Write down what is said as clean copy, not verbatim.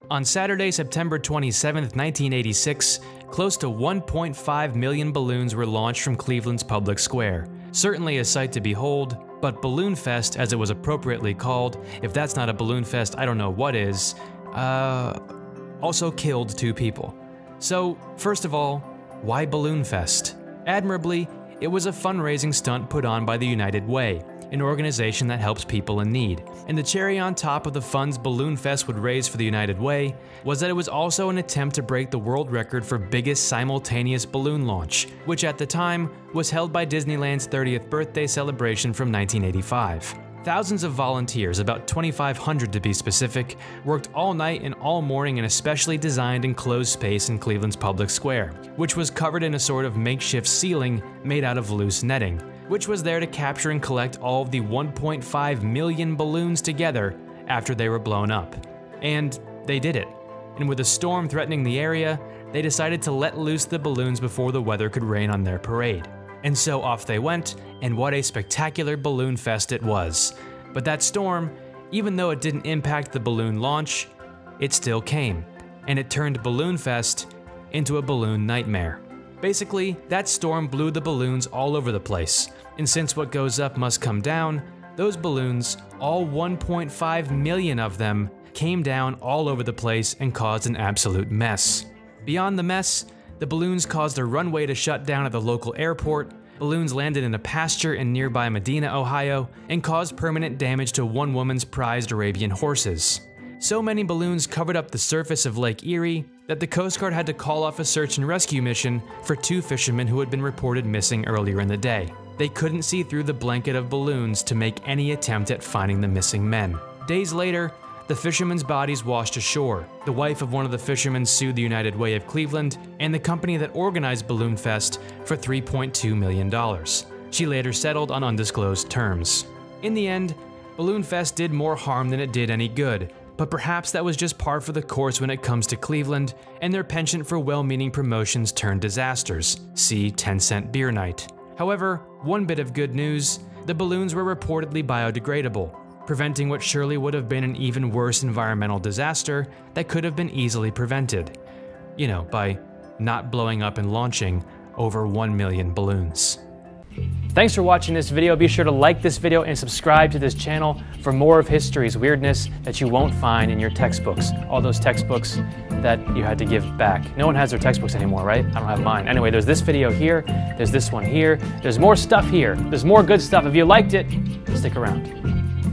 On Saturday, September 27, 1986, close to 1.5 million balloons were launched from Cleveland's public square. Certainly a sight to behold, but Balloonfest, as it was appropriately called, if that's not a Balloonfest, I don't know what is, also killed 2 people. So, first of all, why Balloonfest? Admirably, it was a fundraising stunt put on by the United Way, an organization that helps people in need. And the cherry on top of the funds Balloonfest would raise for the United Way was that it was also an attempt to break the world record for biggest simultaneous balloon launch, which at the time was held by Disneyland's 30th birthday celebration from 1985. Thousands of volunteers, about 2,500 to be specific, worked all night and all morning in a specially designed enclosed space in Cleveland's public square, which was covered in a sort of makeshift ceiling made out of loose netting, which was there to capture and collect all of the 1.5 million balloons together after they were blown up. And they did it. And with a storm threatening the area, they decided to let loose the balloons before the weather could rain on their parade. And so off they went, and what a spectacular balloon fest it was. But that storm, even though it didn't impact the balloon launch, it still came, and it turned Balloonfest into a balloon nightmare. Basically, that storm blew the balloons all over the place, and since what goes up must come down, those balloons, all 1.5 million of them, came down all over the place and caused an absolute mess. Beyond the mess, the balloons caused a runway to shut down at the local airport, balloons landed in a pasture in nearby Medina, Ohio, and caused permanent damage to one woman's prized Arabian horses. So many balloons covered up the surface of Lake Erie that the Coast Guard had to call off a search and rescue mission for 2 fishermen who had been reported missing earlier in the day. They couldn't see through the blanket of balloons to make any attempt at finding the missing men. Days later, the fishermen's bodies washed ashore. The wife of one of the fishermen sued the United Way of Cleveland and the company that organized Balloonfest for $3.2 million. She later settled on undisclosed terms. In the end, Balloonfest did more harm than it did any good, but perhaps that was just par for the course when it comes to Cleveland and their penchant for well-meaning promotions turned disasters. See 10-cent beer night. However, one bit of good news, the balloons were reportedly biodegradable, preventing what surely would have been an even worse environmental disaster that could have been easily prevented. You know, by not blowing up and launching over 1 million balloons. Thanks for watching this video. Be sure to like this video and subscribe to this channel for more of history's weirdness that you won't find in your textbooks. All those textbooks that you had to give back. No one has their textbooks anymore, right? I don't have mine. Anyway, there's this video here, there's this one here, there's more stuff here, there's more good stuff. If you liked it, stick around.